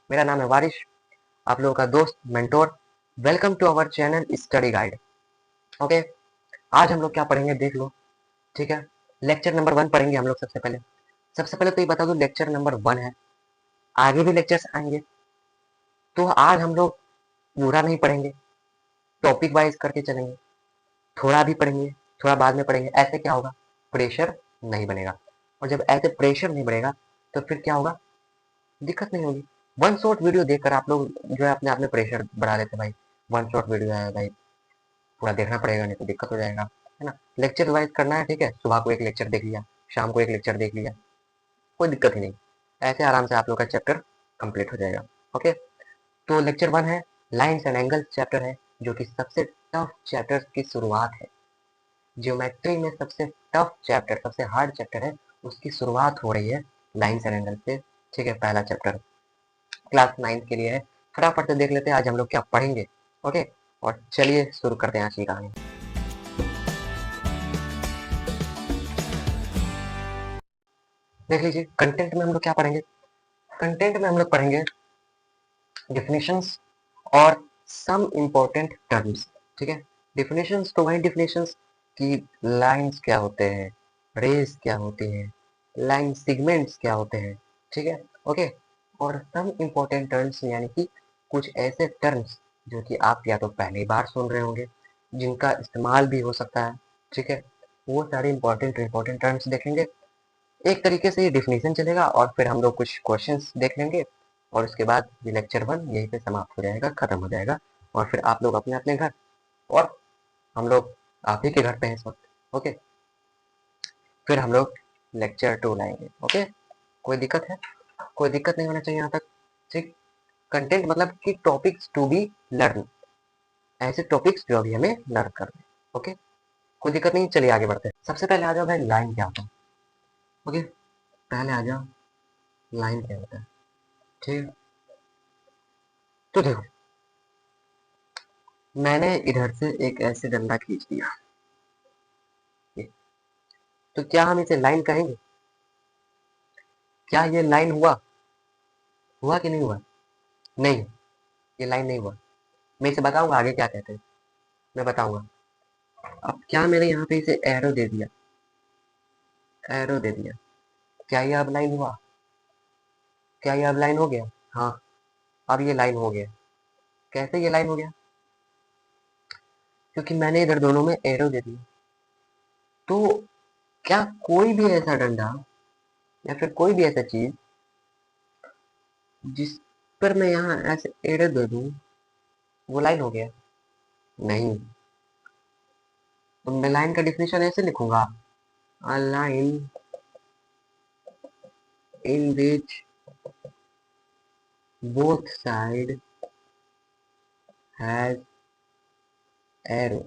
मेरा नाम है वारिश, आप लोगों का दोस्त mentor. Welcome to our channel study guide. Okay, आज हम लोग क्या पढ़ेंगे देख लो। ठीक है, लेक्चर नंबर 1 पढ़ेंगे हम लोग। सबसे पहले तो ये बता दूं, लेक्चर नंबर 1 है, आगे भी लेक्चर्स आएंगे। तो आज हम लोग पूरा नहीं पढ़ेंगे, टॉपिक वाइज करके चलेंगे। थोड़ा भी पढ़ेंगे, थोड़ा बाद में पढ़ेंगे। ऐसे क्या होगा, प्रेशर नहीं बनेगा। और जब ऐसे प्रेशर नहीं बनेगा तो फिर क्या होगा, दिक्कत नहीं होगी। वन शॉट वीडियो देखकर आप लोग जो है अपने आप में प्रेशर बढ़ा लेते भाई। वन शॉट वीडियो है भाई, पूरा देखना पड़ेगा, नहीं तो दिक्कत हो जाएगा, है ना। लेक्चर रिवाइज करना है, ठीक है, सुबह को एक लेक्चर देख लिया, शाम को एक लेक्चर देख लिया, कोई दिक्कत ही नहीं। ऐसे आराम से आप लोग का चैप्टर कंप्लीट हो जाएगा। ओके, तो लेक्चर 1 है, लाइन्स एंड एंगल्स चैप्टर है, जो कि सबसे टफ चैप्टर की शुरुआत है। ज्योमेट्री में सबसे टफ चैप्टर, सबसे हार्ड चैप्टर है, उसकी शुरुआत हो रही है लाइन्स एंड एंगल्स से। ठीक है, पहला चैप्टर क्लास 9 के लिए है। फटाफट से देख लेते हैं आज हम लोग क्या पढ़ेंगे। ओके, और चलिए शुरू करते हैं आज की कहानी। देख लीजिए, कंटेंट में हम लोग क्या पढ़ेंगे। कंटेंट में हम लोग पढ़ेंगे डिफिनेशंस और सम इम्पोर्टेंट टर्म्स। ठीक है, डिफिनेशंस तो वही डिफिनेशंस कि लाइंस क्या होते हैं, रेस क्या होती है, लाइन सिगमेंट्स क्या होते हैं। ठीक है, ओके। और सम इम्पोर्टेंट टर्म्स यानी कि कुछ ऐसे टर्म्स जो कि आप या तो पहली बार सुन रहे होंगे, जिनका इस्तेमाल भी हो सकता है। ठीक है, वो सारे इम्पोर्टेंट टर्म्स देखेंगे। एक तरीके से ये डिफिनेशन चलेगा और फिर हम लोग कुछ क्वेश्चंस देख लेंगे, और उसके बाद ये लेक्चर 1 यहीं पे समाप्त हो जाएगा, खत्म हो जाएगा। और फिर आप लोग अपने अपने घर, और हम लोग आप ही के घर पे हैं इस वक्त। ओके, फिर हम लोग लेक्चर 2 लाएंगे। ओके, कोई दिक्कत है? कोई दिक्कत नहीं होना चाहिए यहाँ तक। ठीक, कंटेंट मतलब कि टॉपिक्स टू बी लर्न, ऐसे टॉपिक्स जो अभी हमें लर्न करने। ओके, कोई दिक्कत नहीं, चलिए आगे बढ़ते हैं। सबसे पहले आ जाओ भाई, लाइन क्या होता है। ओके, पहले आ जाओ, लाइन क्या होता है। ठीक, तो देखो, मैंने इधर से एक ऐसे डंडा खींच दिया, तो क्या हम इसे लाइन कहेंगे? क्या ये लाइन हुआ? हुआ कि नहीं हुआ? नहीं, ये लाइन नहीं हुआ। मैं इसे बताऊंगा आगे क्या कहते हैं, मैं बताऊंगा। अब क्या मैंने यहाँ पे इसे एरो दे दिया, एरो दे दिया, क्या ये अब लाइन हुआ? क्या ये अब लाइन हो गया? हाँ, अब ये लाइन हो गया। कैसे ये लाइन हो गया? क्योंकि मैंने इधर दोनों में एरो दे दिया। तो क्या कोई भी ऐसा डंडा या फिर कोई भी ऐसा चीज जिस पर मैं यहाँ ऐसे एरो दे दूं, वो लाइन हो गया? नहीं। तो मैं लाइन का डिफिनेशन ऐसे लिखूंगा, a line in which both side has arrow.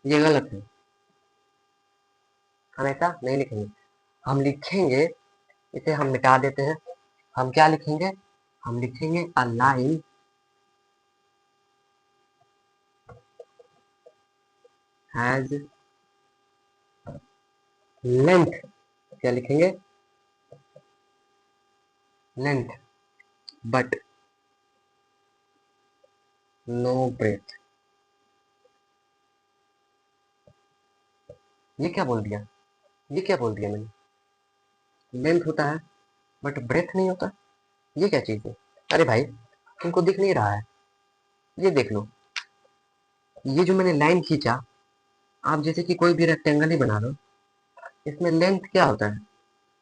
ये गलत है, हम ऐसा नहीं लिखेंगे। हम लिखेंगे, इसे हम मिटा देते हैं। हम क्या लिखेंगे? हम लिखेंगे अ लाइन हैज लेंथ। क्या लिखेंगे? Length, but no breadth. ये क्या बोल दिया? ये क्या बोल दिया मैंने? लेंथ होता है बट ब्रेथ नहीं होता, ये क्या चीज है? अरे भाई, तुमको दिख नहीं रहा है? ये देख लो, ये जो मैंने लाइन खींचा, आप जैसे कि कोई भी रेक्टेंगल ही बना लो, इसमें लेंथ क्या होता है?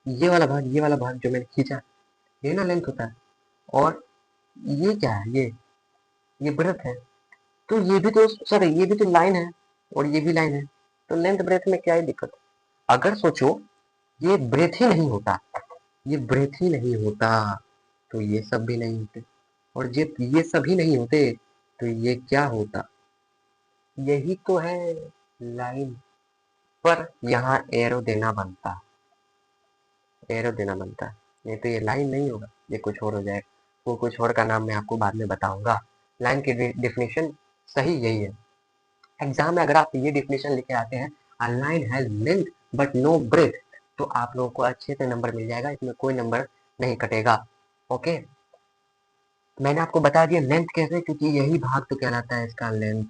ये वाला भाग, ये वाला भाग जो मैंने खींचा, ये ना लेंथ होता है। और ये क्या है? ये ब्रेथ है। तो ये भी तो, सॉरी, ये भी तो लाइन है, और ये भी लाइन है। तो लेंथ ब्रेथ में क्या ही दिक्कत है? अगर सोचो ये ब्रेथ ही नहीं होता, ये ब्रेथ ही नहीं होता, तो ये सब भी नहीं होते। और जब ये सभी नहीं होते तो ये क्या होता? यही तो है लाइन। पर यहाँ एरो देना बनता, एरो देना बनता है, नहीं तो ये लाइन नहीं होगा, ये कुछ और हो जाएगा। वो कुछ और का नाम मैं आपको बाद में बताऊंगा। लाइन की डिफिनेशन सही यही है। एग्जाम में अगर आप ये डिफिनेशन लिखे आते हैं, a line has length but no breadth, तो आप लोगों को अच्छे से नंबर मिल जाएगा, इसमें कोई नंबर नहीं कटेगा। ओके, मैंने आपको बता दिया लेंथ कैसे, क्योंकि यही भाग तो कहलाता है इसका लेंथ,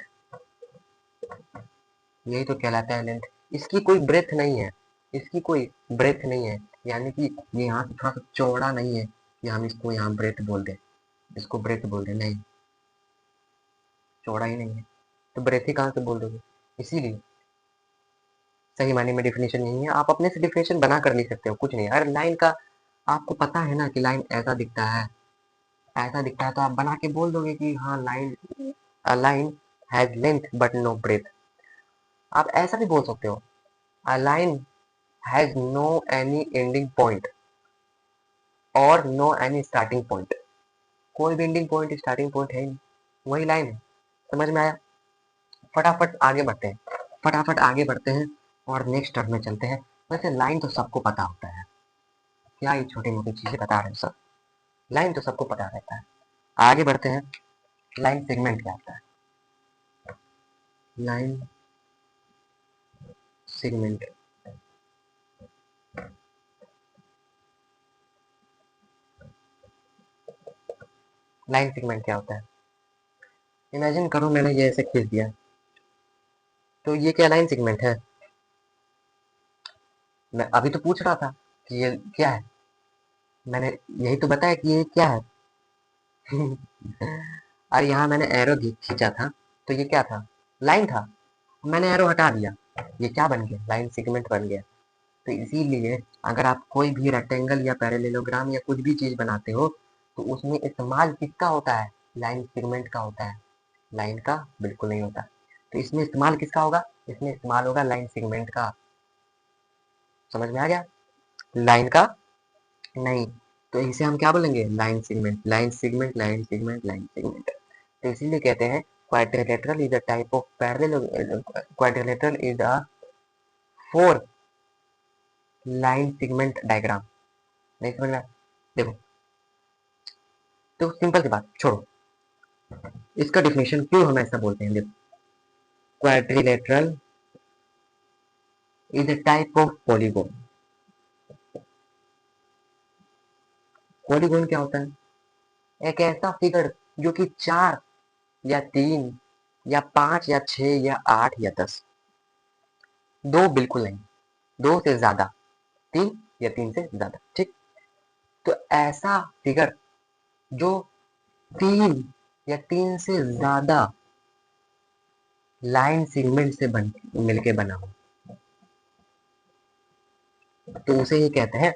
यही तो कहलाता है लेंथ। इसकी कोई ब्रेथ नहीं है, इसकी कोई ब्रेथ नहीं है, यानी कि ये यहाँ से थोड़ा सा चौड़ा नहीं है कि हम इसको यहाँ ब्रेथ बोल दें, इसको ब्रेथ बोल दें, नहीं, चौड़ा ही नहीं है, तो ब्रेथ ही कहाँ से बोल दोगे। इसीलिए सही मायने में डेफिनेशन यही है, आप अपने से डेफिनेशन बना कर लिख सकते हो, कुछ नहीं। अगर लाइन का आपको पता है ना कि लाइन ऐसा दिखता है, ऐसा दिखता है, तो आप बना के बोल दोगे कि हाँ line, a line has length but no breadth. आप ऐसा भी बोल सकते हो, a line has no any ending point और नो एनी स्टार्टिंग पॉइंट। कोई भी एंडिंग पॉइंट स्टार्टिंग पॉइंट है ही नहीं, वही लाइन है। समझ में आया? फटाफट आगे बढ़ते हैं, फटाफट आगे बढ़ते हैं और नेक्स्ट टर्म में चलते हैं। वैसे लाइन तो सबको पता होता है, क्या ये छोटी मोटी चीजें बता रहे हैं सब, लाइन तो सबको पता रहता है। आगे बढ़ते हैं, लाइन सेगमेंट क्या होता है, लाइन सेगमेंट, लाइन सेगमेंट क्या होता है। इमेजिन करो मैंने ये ऐसे खींच दिया, तो ये क्या लाइन सेगमेंट है। मैं अभी तो पूछ रहा था कि ये क्या है, मैंने यही तो बताया कि ये क्या है। और यहाँ मैंने एरो खींचा था, तो ये क्या था, लाइन था, मैंने एरो हटा दिया, ये क्या बन गया, लाइन सेगमेंट बन गया। तो इसीलिए अगर आप कोई भी रेक्टेंगल या पैरेललोग्राम या कुछ भी चीज बनाते हो, तो उसमें इस्तेमाल किसका होता है, लाइन सेगमेंट का होता है, लाइन का बिल्कुल नहीं होता। तो इसमें इस्तेमाल किसका होगा, इसमें इस्तेमाल होगा लाइन सेगमेंट का। समझ में आ गया, लाइन का नहीं, तो इसे हम क्या बोलेंगे, line segment, line segment, line segment, line segment. तो इसीलिए कहते हैं quadrilateral is a type of parallel, quadrilateral is a four line segment diagram. नहीं समझ में आया? देखो, तो सिंपल सी बात छोड़ो, इसका डिफिनेशन क्यों हम ऐसा बोलते हैं, देखो, quadrilateral is a type of polygon. Polygon क्या होता है, एक ऐसा फिगर जो कि 4 या 3 या 5 या 6 या 8 या 10, दो बिल्कुल नहीं, दो से ज्यादा, 3 या 3 से ज्यादा, ठीक। तो ऐसा फिगर जो 3 या 3 से ज्यादा लाइन सेगमेंट से मिलके बना हो, तो उसे ही कहते हैं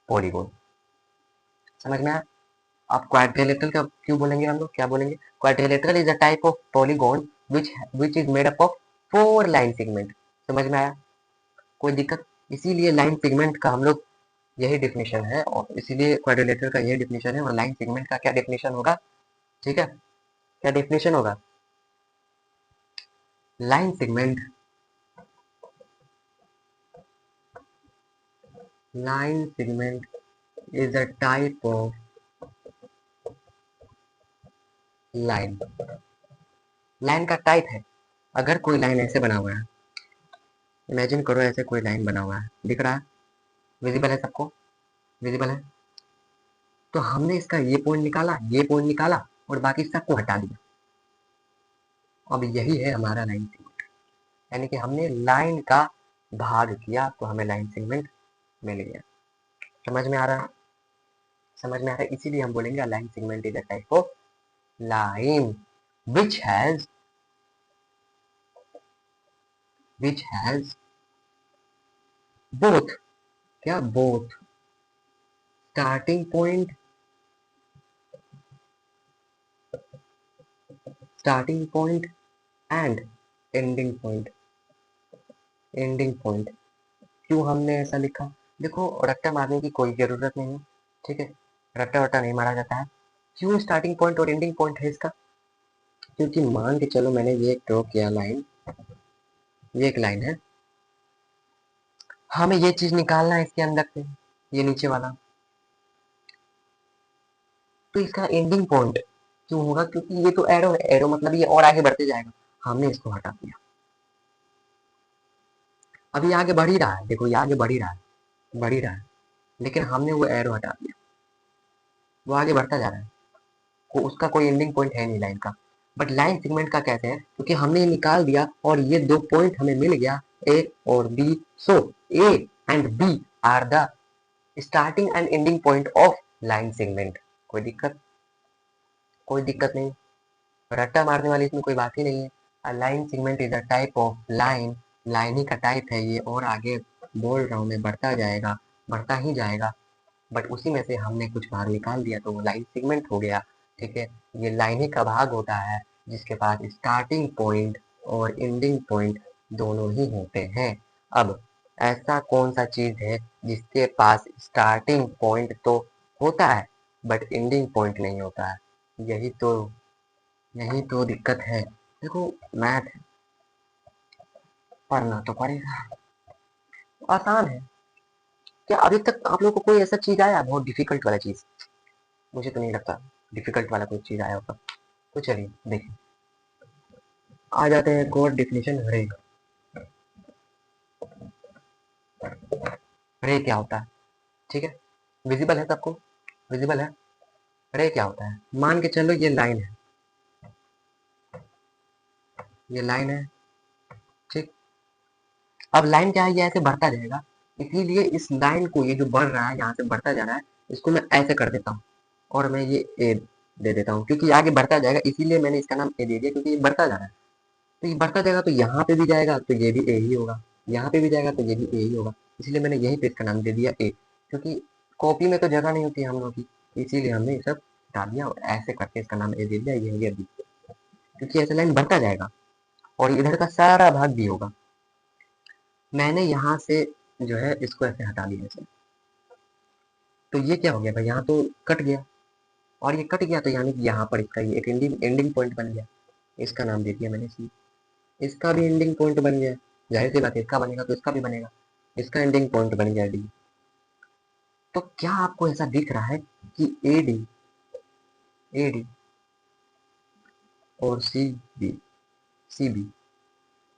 पॉलीगोन। समझ में आया? आप क्वाड्रिलेटरल का क्यों बोलेंगे, हम लोग क्या बोलेंगे, quadrilateral is a type of polygon which is made up of 4 line segment. समझ में आया? कोई दिक्कत? इसीलिए लाइन सेगमेंट का हम लोग यही डिफिनेशन है, और इसीलिए क्वाड्रिलेटरल का यही डिफिनेशन है, और लाइन सेगमेंट का क्या डिफिनेशन होगा, ठीक है, क्या डिफिनेशन होगा, line segment, line segment is a type of line, line का टाइप है। अगर कोई लाइन ऐसे बना हुआ है, इमेजिन करो ऐसे कोई लाइन बना हुआ है, दिख रहा है, विजिबल है सबको, विजिबल है, तो हमने इसका ये पॉइंट निकाला, ये पॉइंट निकाला, और बाकी सबको हटा दिया। अब यही है हमारा लाइन सेगमेंट, यानी कि हमने लाइन का भाग किया तो हमें लाइन सेगमेंट मिल गया। समझ में आ रहा है? समझ में आ रहा है? इसीलिए हम बोलेंगे line segment is a type of line which has which has both, क्या both starting point, starting point and ending point, ending point। क्यों हमने ऐसा लिखा, देखो रट्टा मारने की कोई जरूरत नहीं है, ठीक है, रट्टा वट्टा नहीं मारा जाता है। क्यों स्टार्टिंग पॉइंट और एंडिंग पॉइंट है इसका, क्योंकि मान के चलो मैंने ये ड्रॉ किया लाइन, ये एक लाइन है, हमें ये चीज निकालना है इसके अंदर से, ये नीचे वाला, तो इसका एंडिंग पॉइंट क्यों होगा, क्योंकि ये तो एरो है, एरो मतलब ये और आगे बढ़ते जाएगा, हमने इसको हटा दिया। अभी आगे बढ़ ही रहा है, देखो ये आगे बढ़ ही रहा है, बढ़ ही रहा है, लेकिन हमने वो एरो हटा दिया। वो आगे बढ़ता जा रहा है, उसका कोई एंडिंग पॉइंट है नहीं लाइन का। बट लाइन सेगमेंट का कैसे है, क्योंकि हमने ये निकाल दिया और ये दो पॉइंट हमें मिल गया ए और B, so A and B are the starting and ending point of line segment. कोई दिक्कत, कोई दिक्कत नहीं, रट्टा मारने वाली इसमें कोई बात ही नहीं है। A line segment is a type of line, line ही का टाइप है ये, और आगे बोल रहा हूँ मैं बढ़ता जाएगा, बढ़ता ही जाएगा, बट उसी में से हमने कुछ भाग निकाल दिया तो वो लाइन सेगमेंट हो गया। ठीक है, ये लाइन ही का भाग होता है जिसके पास स्टार्टिंग पॉइंट और एंडिंग पॉइंट दोनों ही होते हैं। अब ऐसा कौन सा चीज है जिसके पास स्टार्टिंग पॉइंट तो होता है बट एंडिंग पॉइंट नहीं होता है? यही तो, यही तो दिक्कत है। देखो, मैथ पढ़ना तो पड़ेगा, आसान है। क्या अभी तक आप लोग को कोई ऐसा चीज आया बहुत डिफिकल्ट वाला चीज? मुझे तो नहीं लगता डिफिकल्ट वाला कोई चीज आया होगा। तो चलिए देखिए, आ जाते हैं कोड डिफिनेशन। रे, रे क्या होता है? ठीक है, विजिबल है सबको, विजिबल है। रे क्या होता है, मान के चलो ये लाइन है, ये लाइन है, ठीक। अब लाइन क्या है, ये ऐसे बढ़ता जाएगा, इसीलिए इस लाइन को, ये जो बढ़ रहा है यहाँ से बढ़ता जा रहा है, इसको मैं ऐसे कर देता हूँ और मैं ये ए दे देता हूँ, क्योंकि आगे बढ़ता जाएगा इसीलिए मैंने इसका नाम ए दे दिया, क्योंकि ये बढ़ता जा रहा है। तो ये बढ़ता जाएगा तो यहाँ पे भी जाएगा तो ये भी ए ही होगा, यहाँ पे भी जाएगा तो ये भी ए ही होगा, इसलिए मैंने यही पे इसका नाम दे दिया ए, क्योंकि कॉपी में तो जगह नहीं होती हम लोग की, इसीलिए हमने ये सब डाल दिया और ऐसे करके इसका नाम ए दे दिया, ये हो गया बी, क्योंकि ऐसे लाइन बढ़ता जाएगा और इधर का सारा भाग भी होगा। मैंने यहाँ से जो है इसको ऐसे हटा दिया ऐसे, तो ये क्या हो गया भाई, यहाँ तो कट गया, और ये कट गया तो यानी कि यहाँ पर इसका ये एक एंडिंग एंडिंग पॉइंट बन गया, इसका नाम दे दिया मैंने सी। इसका भी एंडिंग पॉइंट बन गया, जाहिर सी बात है इसका बनेगा तो इसका भी बनेगा, इसका एंडिंग पॉइंट बन गया डी। तो क्या आपको ऐसा दिख रहा है कि ए डी, ए डी और सी बी, सी बी,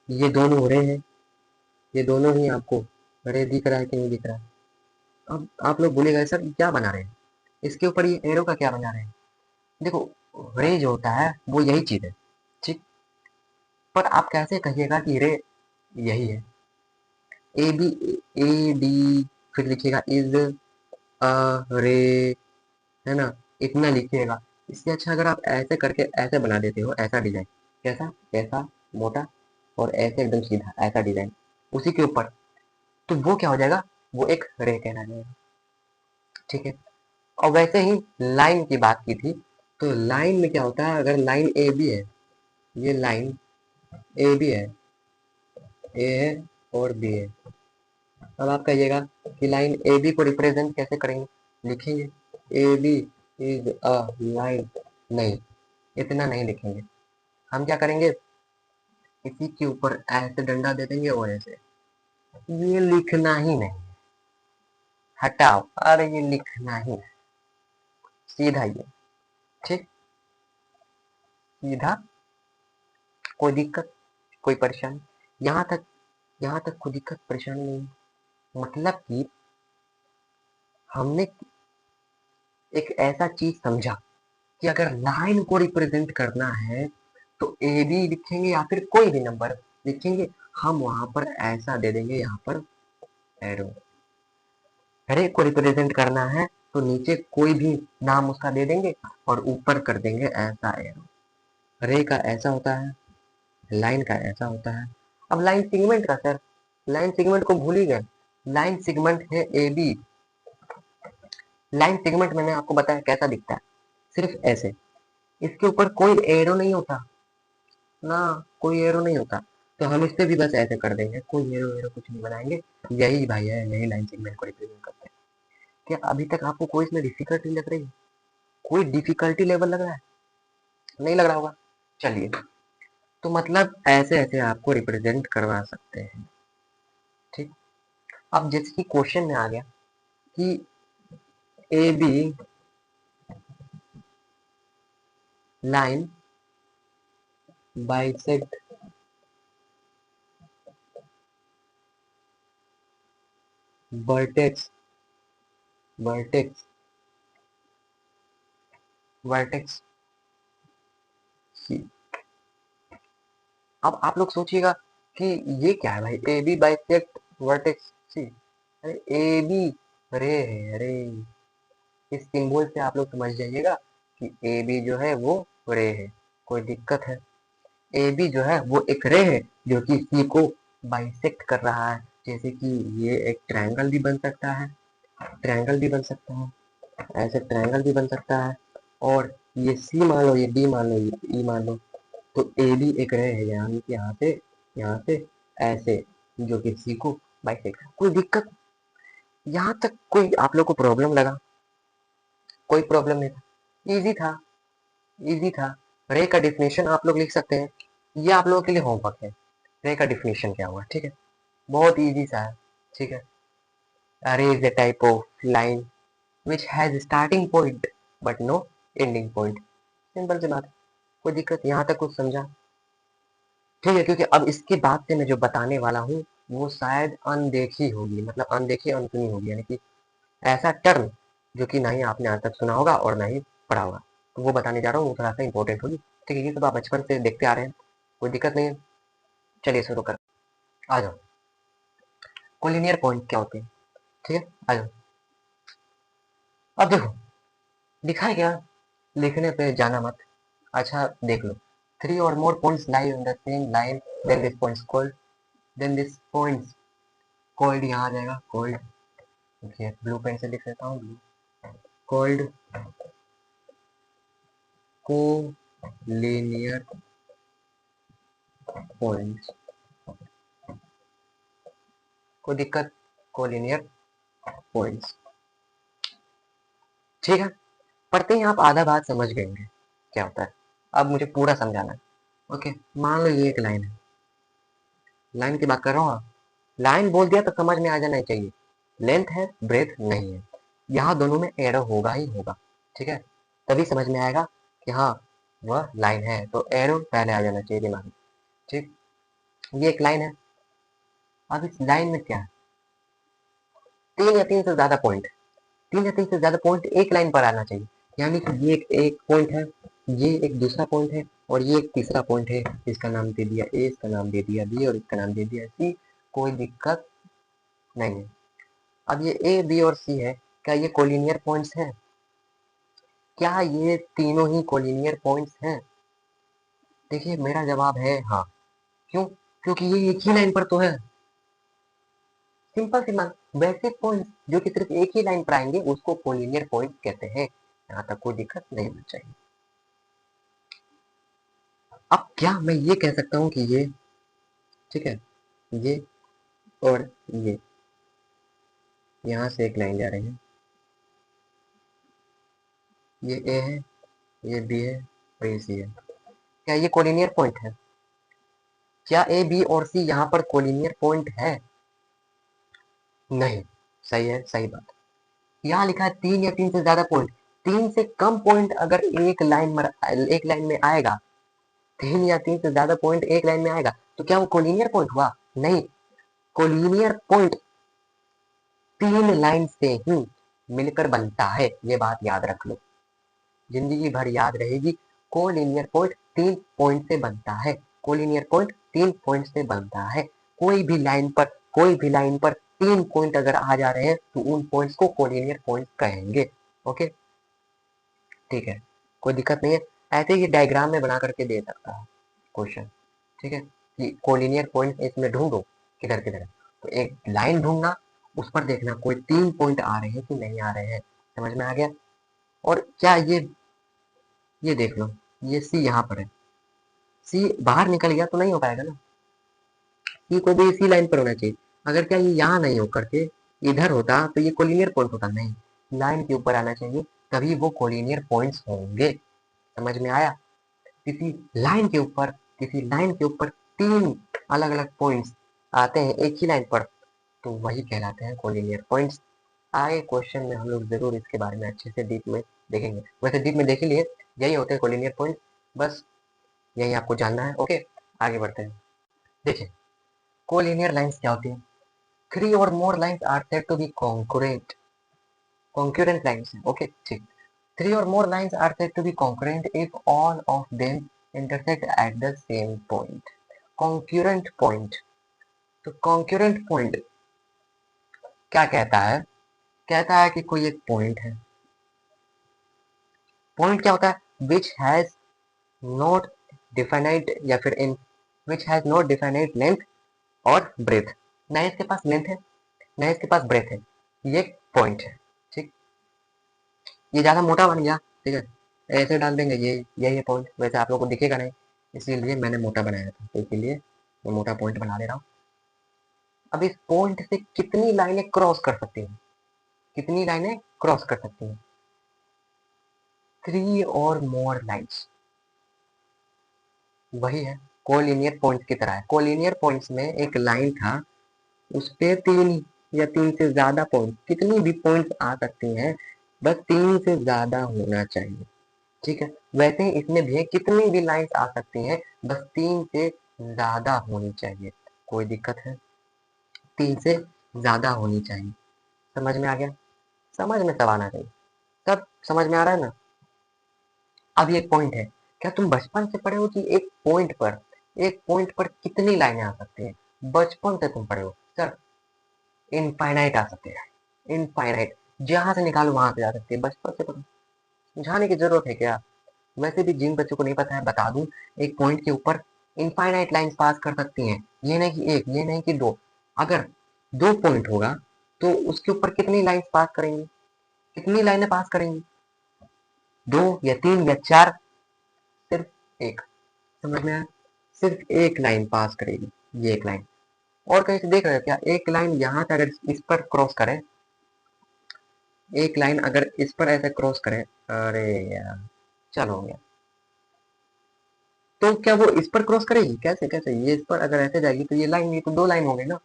ये दोनों हो रहे हैं, ये दोनों ही आपको बड़े दिख रहा है कि नहीं दिख रहा है? अब आप लोग बोलेगा सर क्या बना रहे हैं, इसके ऊपर ये एरो का क्या बना रहे हैं? देखो, रे जो होता है वो यही चीज है, ठीक। पर आप कैसे कहिएगा कि रे यही है? ए बी, ए डी, फिर लिखिएगा इज अ रे, है ना, इतना लिखिएगा। इससे अच्छा अगर आप ऐसे करके ऐसे बना देते हो, ऐसा डिजाइन, कैसा, ऐसा मोटा और ऐसे एकदम सीधा ऐसा डिजाइन, उसी के ऊपर, तो वो क्या हो जाएगा, वो एक रे कहना जाएगा। ठीक है, और वैसे ही लाइन की बात की थी, तो लाइन में क्या होता है, अगर लाइन ए बी है, ये लाइन ए बी है, ए है और बी है, अब आप कहिएगा कि लाइन ए बी को रिप्रेजेंट कैसे करेंगे, लिखेंगे A B is a line, नहीं, इतना नहीं लिखेंगे। हम क्या करेंगे, इसी के ऊपर ऐसे डंडा दे देंगे और ऐसे, ये लिखना ही नहीं, हटाओ, अरे ये लिखना ही नहीं, सीधा ये, ठीक, सीधा, कोई दिक्कत, कोई परेशानी? यहाँ तक, यहाँ तक कोई दिक्कत परेशानी नहीं। मतलब कि हमने एक ऐसा चीज समझा कि अगर लाइन को रिप्रेजेंट करना है तो ए बी लिखेंगे या फिर कोई भी नंबर लिखेंगे, हम वहां पर ऐसा दे देंगे यहाँ पर एरो। रे को रिप्रेजेंट करना है तो नीचे कोई भी नाम उसका दे देंगे और ऊपर कर देंगे ऐसा एरो। रे का ऐसा होता है, लाइन का ऐसा होता है। अब लाइन सेगमेंट का सर, लाइन सेगमेंट को भूल ही गए, लाइन सेगमेंट है ए बी। लाइन सेगमेंट मैंने आपको बताया कैसा दिखता है, सिर्फ ऐसे, इसके ऊपर कोई एरो नहीं होता ना, कोई एरो नहीं होता, तो हम इस पे भी बस ऐसे कर देंगे, कोई एरो एरो कुछ नहीं बनाएंगे। यही भाई है, यही लाइन सेगमेंट को रिप्रेजेंट करते हैं। क्या अभी तक आपको कोई इसमें डिफिकल्टी लग रही है, कोई डिफिकल्टी लेवल लग रहा है? नहीं लग रहा होगा। चलिए, तो मतलब ऐसे ऐसे आपको रिप्रेजेंट करवा सकते हैं, ठीक। अब जैसे कि क्वेश्चन में आ गया कि A B line bisect vertex, vertex vertex C. अब आप लोग सोचिएगा कि ये क्या है भाई, A B bisect vertex C. अरे ए बी रे है, अरे इस सिंबल से आप लोग समझ जाइएगा कि ए बी जो है वो रे है, कोई दिक्कत है। ए बी जो है वो एक रे है जो कि सी को बाइसेक्ट कर रहा है। जैसे कि ये एक ट्रायंगल भी बन सकता है, ट्रायंगल भी बन सकता है, ऐसे ट्रायंगल भी बन सकता है। और ये सी मान लो, ये डी मान लो, ये ई मान लो, तो ए भी एक रे है, यानी कि यहाँ से ऐसे, जो कि सी को बाइसेक्ट। कोई दिक्कत यहाँ तक कोई आप लोग को प्रॉब्लम लगा? कोई प्रॉब्लम नहीं था, इजी था, इजी था। रे का डिफिनेशन आप लोग लिख सकते हैं, ये आप लोगों के लिए होमवर्क है। रे का डिफिनेशन क्या हुआ, ठीक है, बहुत इजी सा है, ठीक है। रे is a type of line which has starting point but no ending point। Simple सी बात है, कोई दिक्कत यहाँ तक कुछ समझा? ठीक है, क्योंकि अब इसके बाद से मैं जो बताने वाला हूँ वो शायद अनदेखी होगी, मतलब अनदेखी अनसुनी होगी, यानी कि ऐसा टर्म जो कि ना ही आपने आज तक सुना होगा और ना ही पढ़ा होगा, तो वो बताने जा रहा हूँ, वो थोड़ा सा इंपॉर्टेंट होगी। ठीक है, ये सब आप बचपन से देखते आ रहे हैं, कोई दिक्कत नहीं है। चलिए शुरू कर, आ जाओ। कोलिनियर पॉइंट क्या होते हैं, ठीक है, आ जाओ। अब देखो लिखा है क्या, लिखने पे जाना मत। अच्छा देख लो, थ्री और more points lie on the same line, then this points called, then this points called, यहाँ आ जाएगा कॉल्ड। देखिए ब्लू पेन से लिख लेता हूँ, ब्लू कॉल्ड कोलिनियर पॉइंट्स। कोई दिक्कत, कोलिनियर पॉइंट्स, ठीक है। पढ़ते ही आप आधा बात समझ गए होंगे क्या होता है, अब मुझे पूरा समझाना है। ओके, मान लो ये एक लाइन है, लाइन की बात कर रहा हूँ, लाइन बोल दिया तो समझ में आ जाना चाहिए, लेंथ है ब्रेथ नहीं है, यहाँ दोनों में एरो होगा ही होगा, ठीक है, तभी समझ में आएगा कि हाँ वह लाइन है, तो एरो पहले आ जाना चाहिए दिमाग में, ठीक। ये एक लाइन है, अब इस लाइन में क्या है, तीन या तीन से ज्यादा पॉइंट, तीन या तीन से ज्यादा पॉइंट एक लाइन पर आना चाहिए, यानी कि ये एक पॉइंट है, ये एक दूसरा पॉइंट है, और ये एक तीसरा पॉइंट है। इसका नाम दे दिया ए, इसका नाम दे दिया बी, और इसका नाम दे दिया सी, कोई दिक्कत नहीं है। अब ये ए बी और सी है, क्या ये कोलिनियर पॉइंट्स हैं? क्या ये तीनों ही कोलिनियर पॉइंट्स हैं? देखिए मेरा जवाब है हाँ। क्यों? क्योंकि ये एक ही लाइन पर तो है, सिंपल सी बात। वैसे पॉइंट जो कि सिर्फ एक ही लाइन पर आएंगे उसको कोलिनियर पॉइंट कहते हैं, यहाँ तक कोई दिक्कत नहीं होनी चाहिए। अब क्या मैं ये कह सकता हूँ कि ये, ठीक है, ये और ये, यहाँ से एक लाइन जा रही है, ये ए है, ये बी है, और ये सी है, क्या ये कोलिनियर पॉइंट है? क्या ए बी और सी यहाँ पर कोलिनियर पॉइंट है? नहीं। सही है, सही बात। यहाँ लिखा है तीन या तीन से ज्यादा पॉइंट, तीन से कम पॉइंट अगर एक लाइन में आएगा, तीन या तीन से ज्यादा पॉइंट एक लाइन में आएगा तो क्या वो कोलिनियर पॉइंट हुआ? नहीं, कोलिनियर पॉइंट तीन लाइन से ही मिलकर बनता है, ये बात याद रख लो, जिंदगी भर याद रहेगी। कोलिनियर पॉइंट तीन पॉइंट से बनता है, कोलिनियर पॉइंट तीन पॉइंट से बनता है। कोई भी लाइन पर, कोई भी लाइन पर तीन पॉइंट अगर आ जा रहे हैं तो उन पॉइंट्स को कोलिनियर पॉइंट कहेंगे। ओके, ठीक है, कोई दिक्कत नहीं है। ऐसे ही डायग्राम में बना करके दे सकता है क्वेश्चन, ठीक है, कि कोलिनियर पॉइंट इसमें ढूंढो, किधर किधर है, तो एक लाइन ढूंढना, उस पर देखना कोई तीन पॉइंट आ रहे हैं कि नहीं आ रहे हैं, समझ में आ गया। और क्या ये देख लो, ये सी यहाँ पर है, सी बाहर निकल गया तो नहीं हो पाएगा ना, सी को भी इसी लाइन पर होना चाहिए। अगर क्या ये यहाँ नहीं हो करके इधर होता तो ये कोलिनियर पॉइंट होता, नहीं, लाइन के ऊपर आना चाहिए, तभी वो कोलिनियर पॉइंट्स होंगे। समझ में आया? किसी लाइन के ऊपर, किसी लाइन के ऊपर तीन अलग अलग पॉइंट्स आते हैं एक ही लाइन पर, तो वही कहलाते हैं कोलिनियर पॉइंट्स। आगे क्वेश्चन में हम लोग जरूर इसके बारे में अच्छे से डीप में देखेंगे, वैसे डीप में देख ही लिए, यही होते हैं कोलिनियर पॉइंट, बस यही आपको जानना है। ओके, आगे बढ़ते हैं। देखिए कोलिनियर लाइंस क्या होती है, थ्री और more lines are said to be concurrent, concurrent lines है। ओके ठीक, 3 or more lines are said to be concurrent if all of them intersect at the same point. Concurrent point, तो concurrent point क्या कहता है? कहता है कि कोई एक पॉइंट है, पॉइंट क्या होता है? विच हैज नॉट डिफाइनाइट या फिर in which has not definite length और ब्रेथ, ना इसके पास लेंथ है ना इसके पास ब्रेथ है, ये पॉइंट है। ठीक, ये ज्यादा मोटा बन गया, ठीक है, ऐसे डाल देंगे ये पॉइंट, वैसे आप लोगों को दिखेगा नहीं, इसीलिए मैंने मोटा बनाया था, तो इसीलिए मैं मोटा पॉइंट बना दे रहा हूँ। अब इस पॉइंट से कितनी लाइनें क्रॉस कर सकती हैं? कितनी लाइनें क्रॉस कर सकती हैं? 3 और मोर लाइन्स, वही है कोलिनियर पॉइंट की तरह है। कोलिनियर पॉइंट्स में एक लाइन था, उस पे 3 या 3 से ज्यादा पॉइंट, कितनी भी पॉइंट्स आ सकती हैं, बस 3 से ज्यादा होना चाहिए। ठीक है, वैसे ही इसमें भी कितनी भी लाइन्स आ सकती हैं, बस 3 से ज्यादा होनी चाहिए। कोई दिक्कत है? 3 से ज्यादा होनी चाहिए। समझ में आ गया? समझ में सब आना चाहिए। सब समझ में आ रहा है ना? अब ये पॉइंट है, क्या तुम बचपन से पढ़े हो कि एक पॉइंट पर कितनी लाइनें आ सकती हैं? बचपन से तुम पढ़े हो सर, इनफाइनाइट आ सकते हैं, इनफाइनाइट, जहां से निकालो वहां से आ सकती है, बचपन से पढ़ो, समझाने की जरूरत है क्या? वैसे भी जिन बच्चों को नहीं पता है बता दूं, एक पॉइंट के ऊपर इनफाइनाइट लाइंस पास कर सकती हैं, ये नहीं कि एक, ये नहीं कि दो। अगर 2 पॉइंट होगा तो उसके ऊपर कितनी लाइंस पास करेंगे? कितनी लाइनें पास करेंगी? 2 या 3 या 4? सिर्फ एक। समझ में आया? सिर्फ एक लाइन पास करेगी, ये एक लाइन। और कहीं से देख रहे हो क्या? एक लाइन यहाँ से अगर इस पर क्रॉस करे, एक लाइन अगर इस पर ऐसे क्रॉस करे, अरे यार चलो हो गया, तो क्या वो इस पर क्रॉस करेगी? कैसे कैसे? ये इस पर अगर ऐसे जाएगी तो ये लाइन, ये तो 2 लाइन हो गई ना,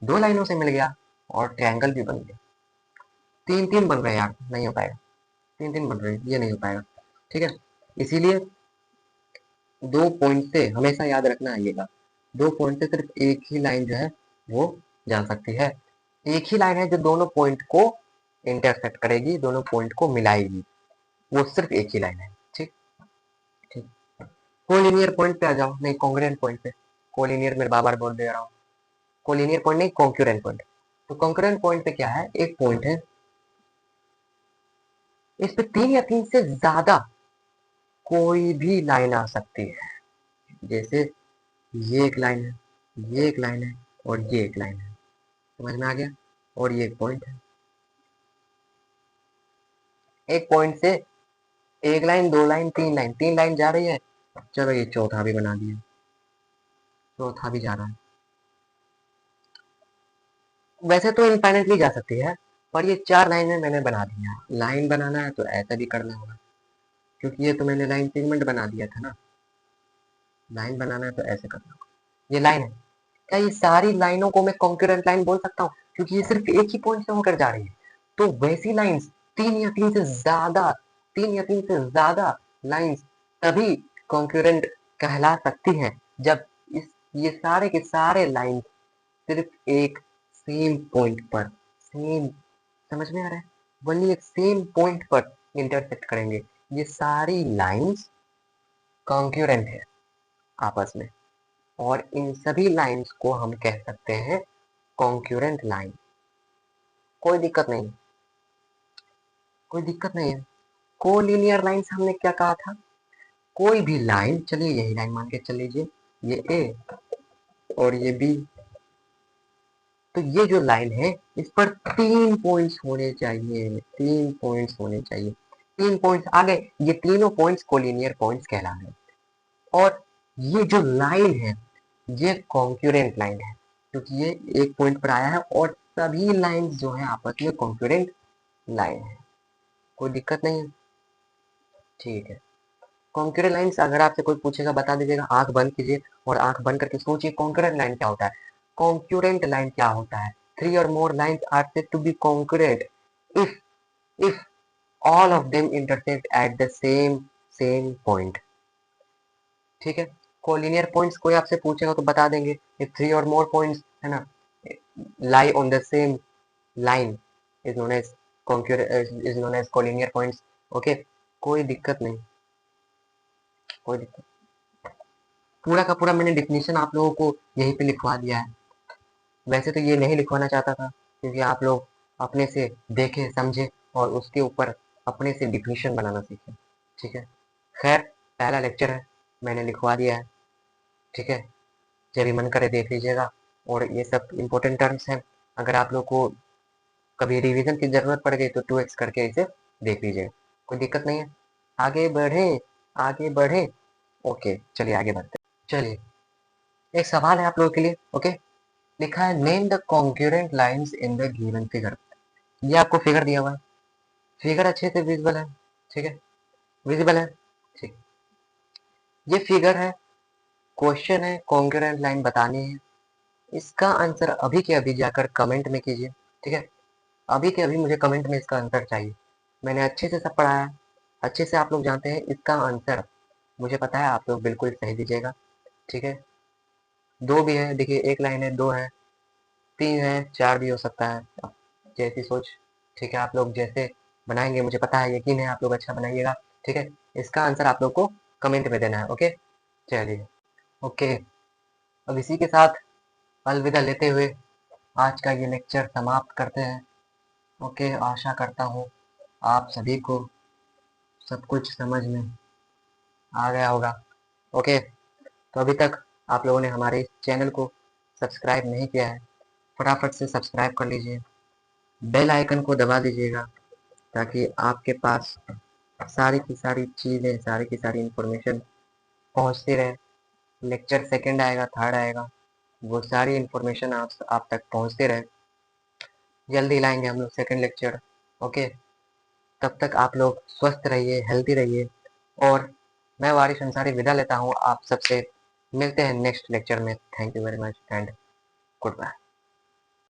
2 लाइनों से मिल गया, और ट्रायंगल भी बन गया। 3 3 बन रहे हैं यार, नहीं हो पाएगा, 3 3 बन रहे हैं, ये नहीं हो पाएगा। ठीक है, इसीलिए 2 पॉइंट से हमेशा याद रखना है ये बात, 2 पॉइंट से सिर्फ एक ही लाइन जो है वो जा सकती है। एक ही लाइन है जो दोनों पॉइंट को इंटरसेक्ट करेगी, दोनों पॉइंट को मिलाएगी, वो सिर्फ एक ही लाइन है। ठीक, ठीक। कोलिनियर पॉइंट पे आ जाओ, नहीं कॉन्ग्रुएंट पॉइंट पे। कोलिनियर मैं बार बार बोल दे रहा हूँ, कोलिनियर पॉइंट नहीं, कॉन्करेंट पॉइंट। तो कॉन्करेंट पॉइंट पे क्या है? एक पॉइंट है, इस पे 3 या 3 से ज्यादा कोई भी लाइन आ सकती है। जैसे ये एक लाइन है, ये एक लाइन है, और ये एक लाइन है, समझ में आ गया? और ये एक पॉइंट है, एक पॉइंट से एक लाइन, 2 लाइन, 3 लाइन, 3 लाइन जा रही है, चलो ये चौथा भी बना दिया, चौथा भी जा रहा है। वैसे तो इनफाइनाइटली जा सकती है, पर ये 4 लाइन में मैंने बना दिया। लाइन बनाना है तो ऐसा भी करना होगा, क्योंकि ये तो मैंने लाइन सेगमेंट बना दिया था ना, लाइन बनाना है तो ऐसे करना होगा। ये लाइन है, क्या ये सारी लाइनों को मैं कॉन्करेंट लाइन बोल सकता हूँ? क्योंकि ये सिर्फ एक ही पॉइंट से होकर जा रही है। तो वैसी लाइंस 3 या 3 से ज्यादा लाइंस तभी कॉन्करेंट कहला सकती हैं, जब इस ये सारे के सारे लाइन सिर्फ एक सेम पॉइंट पर, सेम, समझ में आ रहा है? वही एक सेम पॉइंट पर इंटरसेक्ट करेंगे। ये सारी लाइंस कॉन्करेंट है आपस में, और इन सभी लाइंस को हम कह सकते हैं कॉन्क्यूरेंट लाइन। कोई दिक्कत नहीं, कोई दिक्कत नहीं है। कोलिनियर लाइंस हमने क्या कहा था? कोई भी लाइन, चलिए यही लाइन मान के चल लीजिए, ये ए और ये बी, तो ये जो लाइन है इस पर 3 पॉइंट्स होने चाहिए, 3 पॉइंट्स होने चाहिए, 3 पॉइंट्स आ गए, ये तीनों पॉइंट्स कोलिनियर पॉइंट्स कहलाते हैं। और ये जो लाइन है ये कॉन्क्यूरेंट लाइन है, क्योंकि ये एक पॉइंट पर आया है, और सभी लाइंस जो है आपस में कॉन्क्यूरेंट लाइन है। कोई दिक्कत नहीं है? ठीक है। कॉन्करेंट लाइंस अगर आपसे कोई पूछेगा बता दीजिएगा, आंख बंद कीजिए और आंख बंद करके सोचिए कॉन्करेंट लाइन क्या होता है, कॉन्क्यूरेंट लाइन क्या होता है। 3 और more lines are said to be concurrent if if all of them intersect at the same same point. ठीक है, कोलिनियर पॉइंट्स कोई आपसे पूछेगा तो बता देंगे, इफ 3 और मोर पॉइंट्स है ना lie on the same line is known as is known as collinear points. Okay, कोई दिक्कत नहीं, कोई दिक्कत। पूरा का पूरा मैंने डिफिनीशन आप लोगों को यहीं पे लिखवा दिया है। वैसे तो ये नहीं लिखवाना चाहता था, क्योंकि आप लोग अपने से देखे समझे और उसके ऊपर अपने से डिफिनीशन बनाना सीखे। ठीक है, खैर पहला लेक्चर है, मैंने लिखवा दिया है। ठीक है, जब भी मन करे देख लीजिएगा। और ये सब इम्पोर्टेंट टर्म्स हैं, अगर आप लोग को कभी रिवीजन की जरूरत पड़ गई तो 2x करके इसे देख लीजिएगा, कोई दिक्कत नहीं है। आगे बढ़े, आगे बढ़े। ओके, चलिए आगे बढ़ते हैं। चलिए, एक सवाल है आप लोगों के लिए। ओके, लिखा है name the concurrent lines in the given figure. ये आपको फिगर दिया हुआ है, फिगर अच्छे से विजिबल है। ठीक है, विजिबल है। ठीक, ये फिगर है, क्वेश्चन है, कॉन्क्यूरेंट लाइन बतानी है। इसका आंसर अभी के अभी जाकर कमेंट में कीजिए। ठीक है, अभी के अभी मुझे कमेंट में इसका आंसर चाहिए। मैंने अच्छे से सब पढ़ाया है, अच्छे से आप लोग जानते हैं इसका आंसर। मुझे पता है आप लोग बिल्कुल सही दीजिएगा। ठीक है, दो भी है, देखिए एक लाइन है, दो है, तीन है, चार भी हो सकता है, जैसी सोच। ठीक है, आप लोग जैसे बनाएंगे मुझे पता है, यकीन है आप लोग अच्छा बनाइएगा। ठीक है, इसका आंसर आप लोग को कमेंट में देना है। ओके, चलिए। ओके, अब इसी के साथ अलविदा लेते हुए आज का ये लेक्चर समाप्त करते हैं। ओके, आशा करता हूँ आप सभी को सब कुछ समझ में आ गया होगा। ओके, तो अभी तक आप लोगों ने हमारे इस चैनल को सब्सक्राइब नहीं किया है, फटाफट से सब्सक्राइब कर लीजिए, बेल आइकन को दबा दीजिएगा, ताकि आपके पास सारी की सारी चीज़ें, सारी की सारी इन्फॉर्मेशन पहुंचती रहे। लेक्चर सेकंड आएगा, थर्ड आएगा, वो सारी इन्फॉर्मेशन आप तक पहुंचते रहे। जल्दी लाएंगे हम लोग सेकंड लेक्चर। ओके, तब तक आप लोग स्वस्थ रहिए, हेल्दी रहिए। और मैं वारिश अंसारी विदा लेता हूँ आप सबसे। मिलते हैं नेक्स्ट लेक्चर में। Thank you very much and good bye.